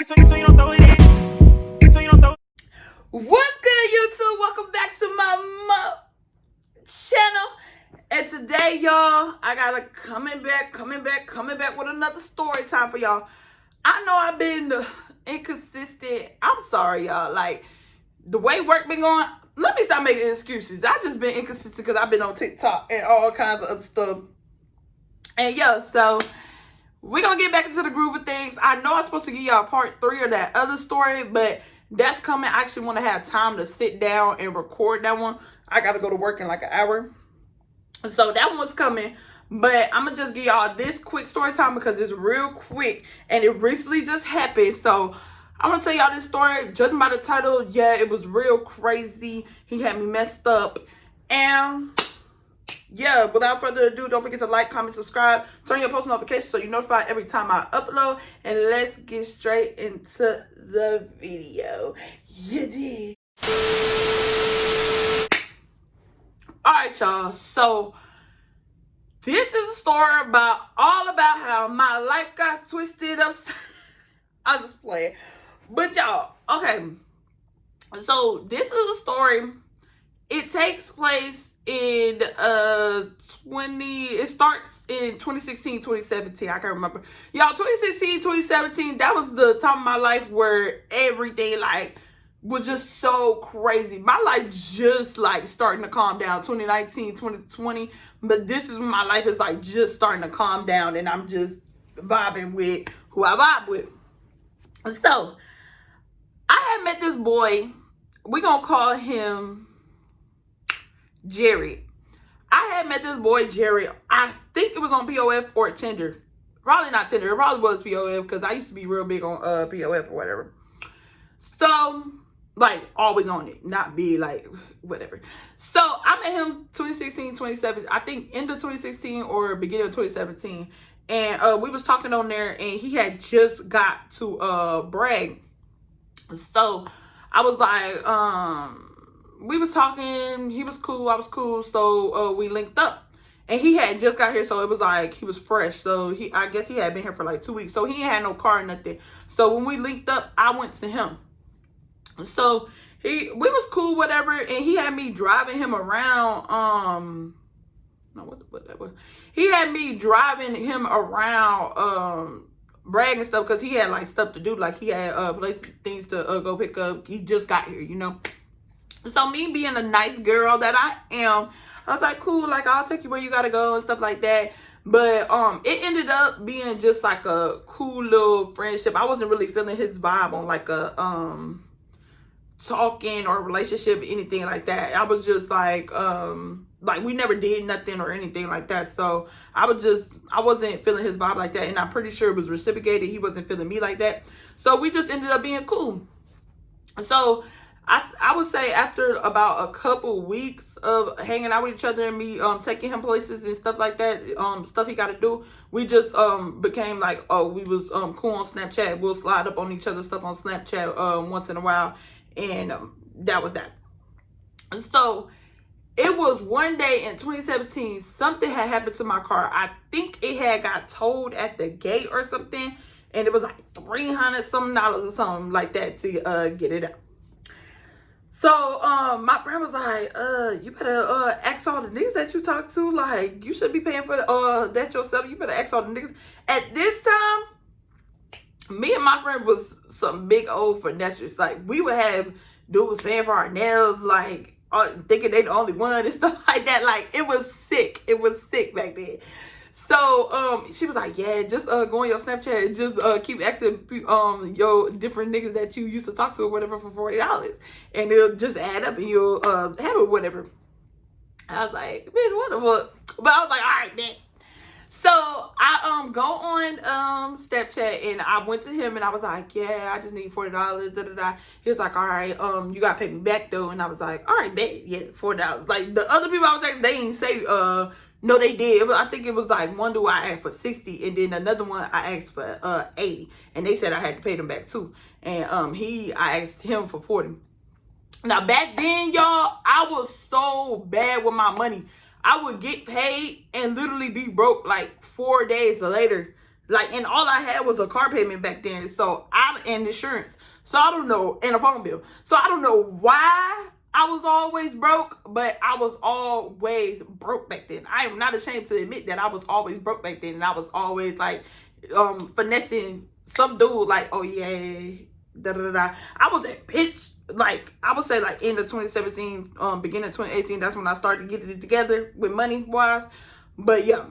What's good, YouTube? Welcome back to my channel. And today, y'all, I gotta coming back with another story time for y'all. I know I've been inconsistent. I'm sorry, y'all. Like, the way work been going, let me stop making excuses. I just been inconsistent because I've been on TikTok and all kinds of other stuff. And yeah, so we're gonna get back into the groove of things. I know I'm supposed to give y'all part 3 of that other story, but that's coming. I actually want to have time to sit down and record that one. I gotta go to work in like an hour, so that one's coming. But I'm gonna just give y'all this quick story time because it's real quick and it recently just happened. So I'm gonna tell y'all this story. Judging by the title, yeah, it was real crazy. He had me messed up. And yeah, without further ado, don't forget to like, comment, subscribe, turn your post notifications so you're notified every time I upload. And let's get straight into the video. You did. Alright, y'all. So this is a story all about how my life got twisted up. I'll just play it. But y'all, okay. So this is a story. It takes place in it starts in 2016, 2017. I can't remember. Y'all, 2016, 2017, that was the time of my life where everything like was just so crazy. My life just like starting to calm down. 2019, 2020. But this is when my life is like just starting to calm down and I'm just vibing with who I vibe with. So I had met this boy. We're gonna call him Jerry. I had met this boy Jerry. I think it was on POF or Tinder. Probably not Tinder. It probably was POF because I used to be real big on POF or whatever. So, like, always on it. Not be like, whatever. So, I met him 2016, 2017. I think end of 2016 or beginning of 2017. And we was talking on there and he had just got to brag. So, I was like, we was talking, he was cool, I was cool, so we linked up. And he had just got here, so it was like he was fresh. So I guess he had been here for like 2 weeks. So he ain't had no car or nothing. So when we linked up, I went to him. So we was cool, whatever, and he had me driving him around. What that was. He had me driving him around Bragg and stuff because he had like stuff to do. Like he had things to go pick up. He just got here, you know. So me being a nice girl that I am, I was like, cool, like I'll take you where you gotta go and stuff like that. But it ended up being just like a cool little friendship. I wasn't really feeling his vibe on like a talking or relationship, anything like that. I was just like we never did nothing or anything like that. So I wasn't feeling his vibe like that, and I'm pretty sure it was reciprocated. He wasn't feeling me like that. So we just ended up being cool. So I would say after about a couple weeks of hanging out with each other and me taking him places and stuff like that, stuff he got to do, we just became like, oh, we was cool on Snapchat. We'll slide up on each other's stuff on Snapchat once in a while, and that was that. So it was one day in 2017, something had happened to my car. I think it had got towed at the gate or something, and it was like $300 something or something like that to get it out. So, my friend was like, you better, ask all the niggas that you talk to. Like, you should be paying for that yourself. You better ask all the niggas. At this time, me and my friend was some big old finessers. Like, we would have dudes paying for our nails, like, thinking they the only one and stuff like that. Like, it was sick. It was sick back then. So, she was like, yeah, just go on your Snapchat and just keep asking your different niggas that you used to talk to or whatever for $40. And it'll just add up and you'll have it or whatever. I was like, bitch, what the fuck? But I was like, all right, man. So I go on Snapchat and I went to him and I was like, yeah, I just need $40, da da da. He was like, all right, you gotta pay me back though. And I was like, all right, bet, yeah, $4. Like the other people I was like, they didn't say no, they did. I think it was like one dude I asked for 60 and then another one I asked for 80. And they said I had to pay them back too. And I asked him for 40. Now back then, y'all, I was so bad with my money. I would get paid and literally be broke like 4 days later. Like, and all I had was a car payment back then. So and insurance. So I don't know, and a phone bill. So I don't know why I was always broke, but I was always broke back then. I am not ashamed to admit that I was always broke back then. And I was always like finessing some dude like, oh yeah, da da da. I was at pitch, like I would say like end of 2017, beginning of 2018. That's when I started getting it together with money wise. But yeah,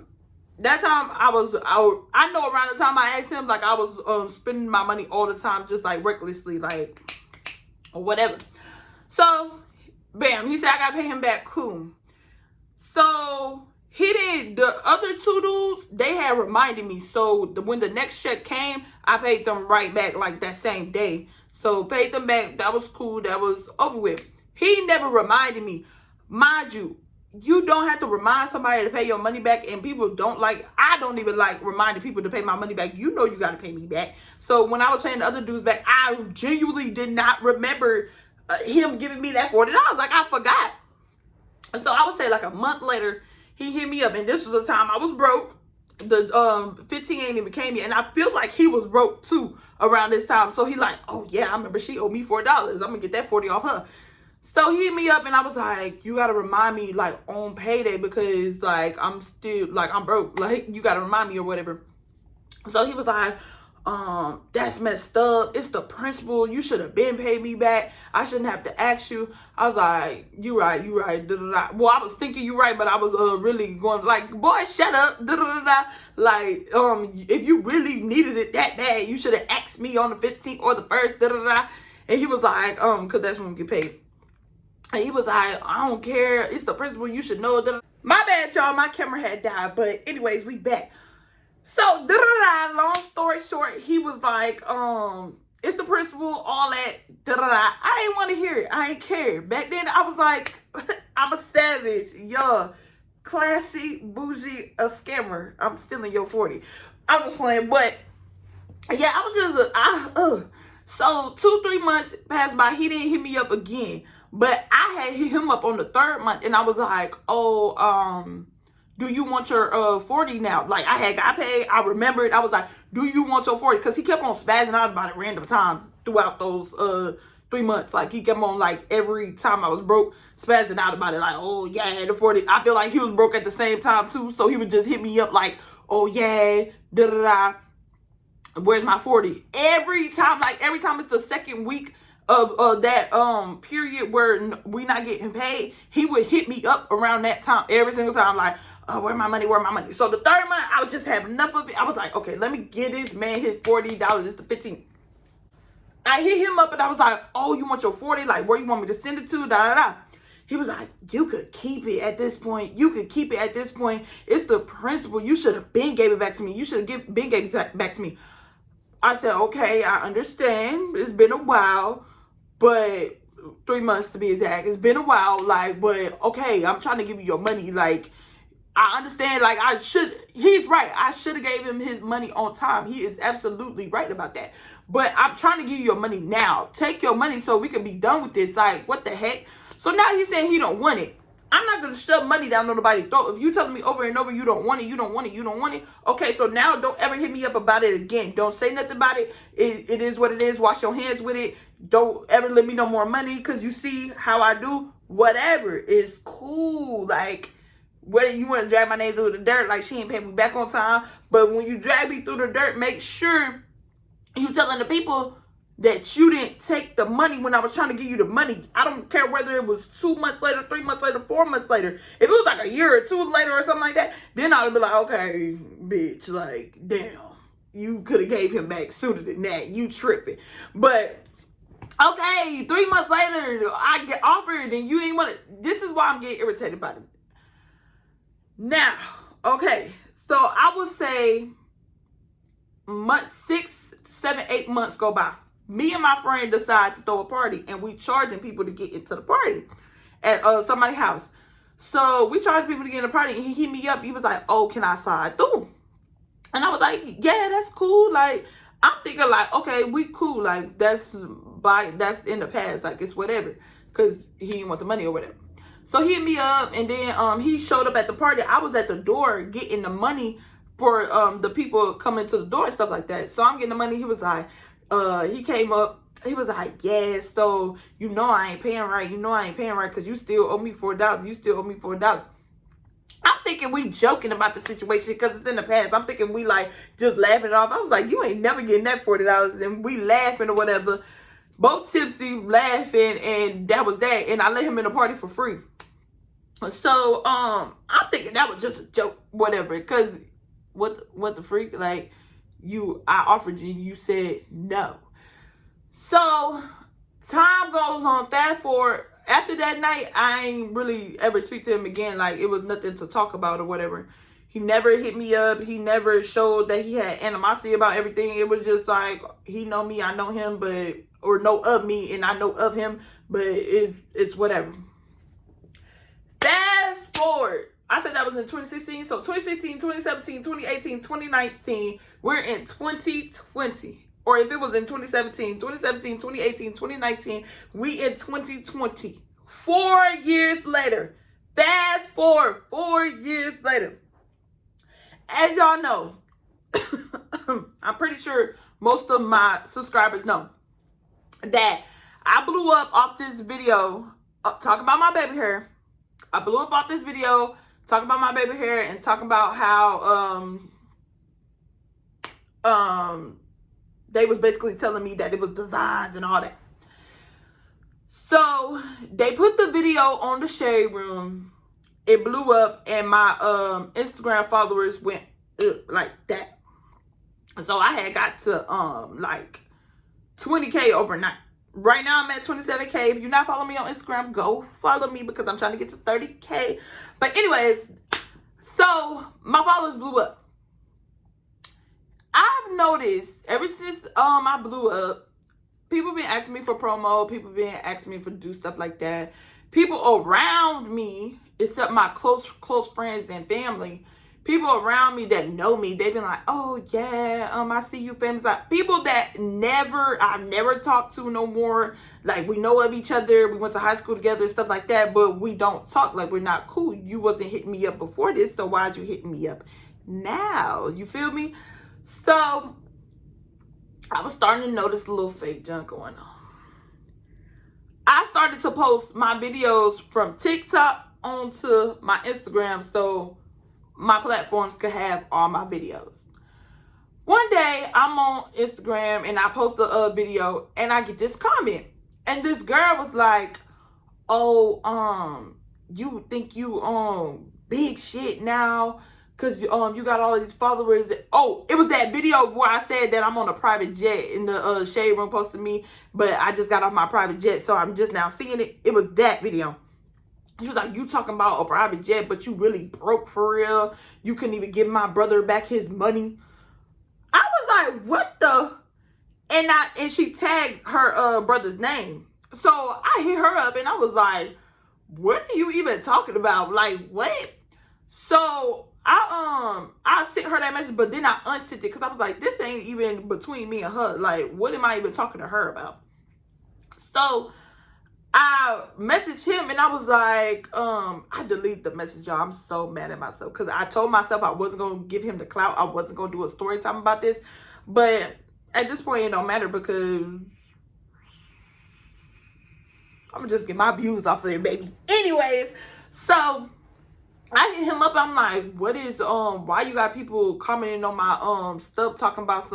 that time I know around the time I asked him, like I was spending my money all the time, just like recklessly, like or whatever. So bam, he said I gotta pay him back. Cool. So he did. The other two dudes, they had reminded me. So when the next check came, I paid them right back like that same day. So paid them back. That was cool. That was over with. He never reminded me. Mind you, you don't have to remind somebody to pay your money back, and people don't like, I don't even like reminding people to pay my money back. You know you got to pay me back. So when I was paying the other dudes back, I genuinely did not remember him giving me that $40. Like, I forgot. And so I would say like a month later, he hit me up, and this was the time I was broke. The 15 ain't even came yet, and I feel like he was broke too around this time. So he like, oh yeah, I remember she owed me $4. I'm gonna get that 40 off her. So he hit me up, and I was like, you gotta remind me like on payday, because like I'm still like I'm broke. Like, you gotta remind me or whatever. So he was like, that's messed up. It's the principal. You should have been paid me back. I shouldn't have to ask you. I was like, you right. Da, da, da. Well, I was thinking you right, but I was really going like, boy, shut up. Da, da, da, da. Like, if you really needed it that bad, you should have asked me on the 15th or the 1st. Da, da, da. And he was like, because that's when we get paid. And he was like, I don't care. It's the principal. You should know. Da, da. My bad, y'all. My camera had died. But anyways, we back. So, long story short, he was like, it's the principal, all that, I ain't want to hear it. I ain't care. Back then, I was like, I'm a savage. Yo, classy, bougie, a scammer. I'm stealing your 40. I'm just playing, but yeah, I was just, so 2-3 months passed by. He didn't hit me up again, but I had hit him up on the 3rd month, and I was like, do you want your 40 now? Like, I had got paid. I remembered. I was like, do you want your 40? Because he kept on spazzing out about it random times throughout those 3 months. Like, he kept on, like, every time I was broke, spazzing out about it. Like, oh, yeah, the 40. I feel like he was broke at the same time, too. So he would just hit me up like, oh, yeah, da-da-da. Where's my 40? Every time it's the second week of that period where we not getting paid, he would hit me up around that time every single time, like, oh, where my money? So the 3rd month, I would just have enough of it. I was like, okay, let me give this man his $40. It's the 15th. I hit him up, and I was like, oh, you want your 40? Like, where you want me to send it to? Da da da. He was like, you could keep it at this point. It's the principal. You should have been gave it back to me. Been gave it back to me. I said, okay, I understand. It's been a while, but 3 months to be exact. It's been a while, like, but okay, I'm trying to give you your money. Like, I understand, like, he's right. I should have gave him his money on time. He is absolutely right about that. But I'm trying to give you your money now. Take your money so we can be done with this. Like, what the heck? So now he's saying he don't want it. I'm not going to shove money down on nobody's throat. If you telling me over and over you don't want it. Okay, so now don't ever hit me up about it again. Don't say nothing about it. It is what it is. Wash your hands with it. Don't ever let me no more money, because you see how I do. Whatever. It's cool. Like, whether you want to drag my name through the dirt, like she ain't paying me back on time. But when you drag me through the dirt, make sure you telling the people that you didn't take the money when I was trying to give you the money. I don't care whether it was 2 months later, 3 months later, 4 months later. If it was like a year or 2 later or something like that, then I would be like, okay, bitch, like, damn, you could have gave him back sooner than that. You tripping. But okay, 3 months later, I get offered and you ain't want it. This is why I'm getting irritated by it. Now, okay, so I would say 6, 7, 8 months go by. Me and my friend decide to throw a party, and we charging people to get into the party at somebody's house. So we charged people to get in the party, and he hit me up. He was like, oh, can I slide through? And I was like, yeah, that's cool. Like, I'm thinking like, okay, we cool. Like, that's in the past. Like, it's whatever, because he didn't want the money or whatever. So he hit me up, and then he showed up at the party. I was at the door getting the money for the people coming to the door and stuff like that. So I'm getting the money. He was like, he came up. He was like, yeah, so you know I ain't paying right. You know I ain't paying right because you still owe me $4. You still owe me $4. I'm thinking we joking about the situation because it's in the past. I'm thinking we like just laughing it off. I was like, you ain't never getting that $40. And we laughing or whatever. Both tipsy, laughing, and that was that. And I let him in the party for free. So, I'm thinking that was just a joke, whatever. Because what the freak? Like, I offered you, you said no. So, time goes on. Fast forward. After that night, I ain't really ever speak to him again. Like, it was nothing to talk about or whatever. He never hit me up. He never showed that he had animosity about everything. It was just like, he know me, I know him, or know of me, and I know of him, but it's whatever. Fast forward. I said that was in 2016. So 2016, 2017, 2018, 2019, we're in 2020. Or if it was in 2017, 2018, 2019, we in 2020. 4 years later. Fast forward, 4 years later. As y'all know, I'm pretty sure most of my subscribers know that I blew up off this video talking about my baby hair. I blew up off this video talking about my baby hair and talking about how they was basically telling me that it was designs and all that. So they put the video on the Shade Room. It blew up and my Instagram followers went up like that. So I had got to like 20K overnight. Right now I'm at 27K. If you're not following me on Instagram, go follow me because I'm trying to get to 30K. But anyways, so my followers blew up. I've noticed ever since I blew up, people been asking me for promo. People been asking me for do stuff like that. People around me, except my close friends and family, people around me that know me, they've been like, oh yeah, I see you famous. Like people that I've never talked to no more. Like we know of each other. We went to high school together, stuff like that, but we don't talk. Like we're not cool. You wasn't hitting me up before this, so why'd you hitting me up now? You feel me? So I was starting to notice a little fake junk going on. I started to post my videos from TikTok onto my Instagram so my platforms could have all my videos. One day I'm on Instagram and I post a video and I get this comment. And this girl was like, oh, you think you big shit now because you got all these followers. Oh, it was that video where I said that I'm on a private jet in the Shade Room posting me, but I just got off my private jet, so I'm just now seeing it. It was that video. She was like, you talking about a private jet, but you really broke for real. You couldn't even give my brother back his money. I was like, what the? And she tagged her brother's name. So I hit her up and I was like, what are you even talking about? Like, what? So I sent her that message, but then I unsent it because I was like, this ain't even between me and her. Like, what am I even talking to her about? So I messaged him and I was like, I deleted the message, y'all. I'm so mad at myself because I told myself I wasn't going to give him the clout. I wasn't going to do a story time about this. But at this point, it don't matter because I'm going to just get my views off of it, baby. Anyways, so I hit him up. I'm like, what is, why you got people commenting on my stuff talking about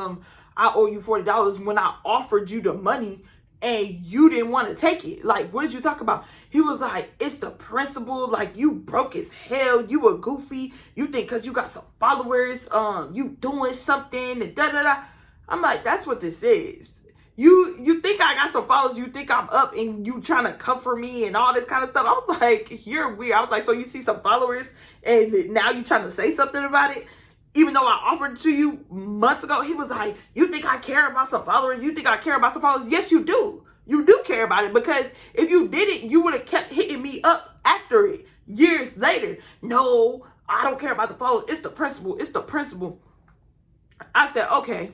I owe you $40 when I offered you the money and you didn't want to take it? Like, what did you talk about? He was like, it's the principle. Like, you broke as hell. You were goofy. You think because you got some followers, you doing something and da-da-da. I'm like, that's what this is. You think I got some followers, you think I'm up and you trying to comfort me and all this kind of stuff. I was like, you're weird. I was like, so you see some followers and now you trying to say something about it? Even though I offered to you months ago. He was like, you think I care about some followers? You think I care about some followers? Yes, you do. You do care about it because if you didn't, you would have kept hitting me up after it years later. No, I don't care about the followers. It's the principle. It's the principle. I said, okay.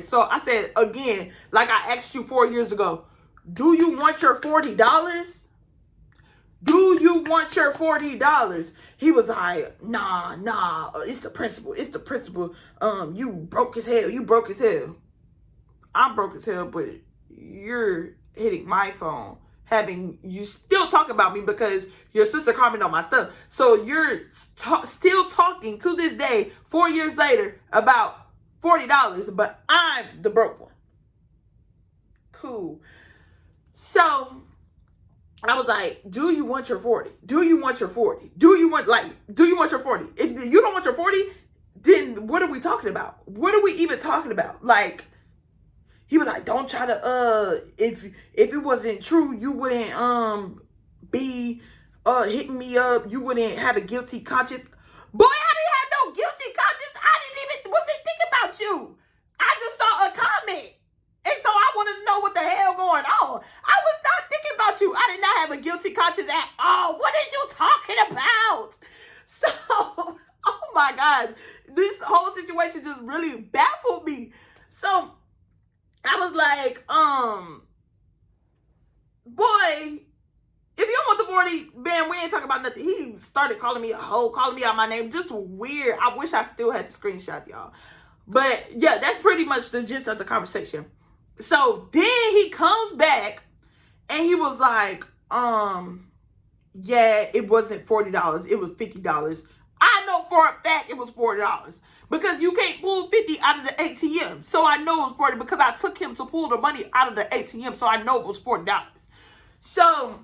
So I said, again, like I asked you 4 years ago, do you want your $40? do you want your $40? He was like, nah, it's the principal. You broke as hell. I'm broke as hell, but you're hitting my phone, having you still talk about me because your sister commented on my stuff. So you're still talking to this day, 4 years later, about $40, but I'm the broke one. Cool. So I was like, do you want your 40? Do you want your 40? Do you want your 40? If you don't want your 40, then what are we talking about? What are we even talking about? Like, he was like, don't try to, if it wasn't true, you wouldn't, be, hitting me up. You wouldn't have a guilty conscience. Boy, I didn't have no guilty conscience. Wasn't thinking about you. I just saw a comment. And so I wanted to know what the hell going on. I was not thinking about you. I did not have a guilty conscience at all. What are you talking about? So, oh my God. This whole situation just really baffled me. So, I was like, boy, if you don't want the 40, man, we ain't talking about nothing. He started calling me a hoe, calling me out my name. Just weird. I wish I still had the screenshots, y'all. But, yeah, that's pretty much the gist of the conversation. So, then he comes back, and he was like, yeah, it wasn't $40. It was $50. I know for a fact it was $40. Because you can't pull 50 out of the ATM. So I know it was 40 because I took him to pull the money out of the ATM. So I know it was $40. So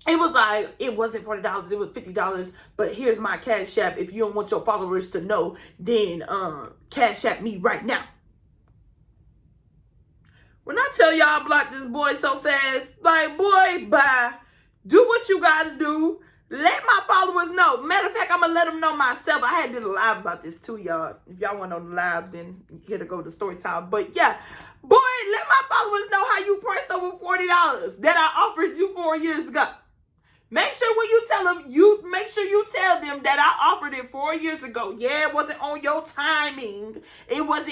it was like, it wasn't $40. It was $50. But here's my Cash App. If you don't want your followers to know, then Cash App me right now. When I tell y'all I blocked this boy so fast, like, boy, bye. Do what you gotta do. Let my followers know. Matter of fact, I'm going to let them know myself. I had did a live about this too, y'all. If y'all want to know the live, then here to go to Storytime. But yeah, boy, let my followers know how you priced over $40 that I offered you 4 years ago. Make sure when you tell them, make sure you tell them that I offered it 4 years ago. Yeah, it wasn't on your timing. It was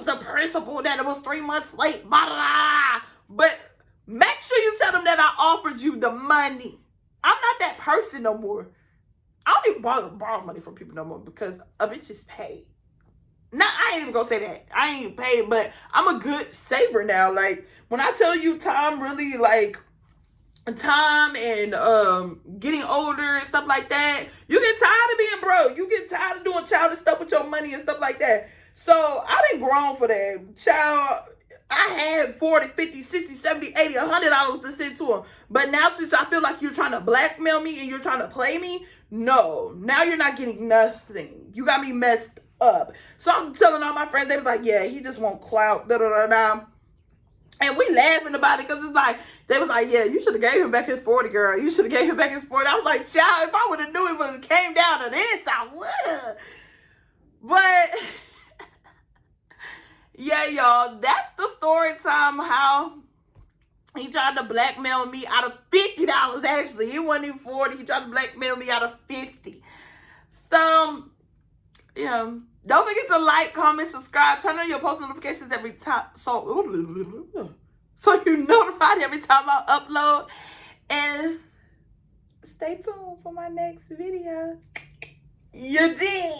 the principle that it was 3 months late. Blah, blah, blah. But make sure you tell them that I offered you the money. I'm not that person no more. I don't even borrow money from people no more because a bitch is paid. Now, I ain't even gonna say that. I ain't paid, but I'm a good saver now. Like, when I tell you time really, like, time and getting older and stuff like that, you get tired of being broke. You get tired of doing childish stuff with your money and stuff like that. So, I done grown for that. Child, I had 40, 50, 60, 70, 80, $100 to send to him. But now since I feel like you're trying to blackmail me and you're trying to play me, no. Now you're not getting nothing. You got me messed up. So I'm telling all my friends, they was like, yeah, he just want clout, da-da-da-da. And we laughing about it because it's like, they was like, yeah, you should have gave him back his 40, girl. You should have gave him back his 40. I was like, child, if I would have knew it would have came down to this, I would have. But yeah, y'all, that's the story time how he tried to blackmail me out of $50, actually. It wasn't even 40. He tried to blackmail me out of 50. So, yeah. Don't forget to like, comment, subscribe, turn on your post notifications every time. So you're notified every time I upload. And stay tuned for my next video. You did.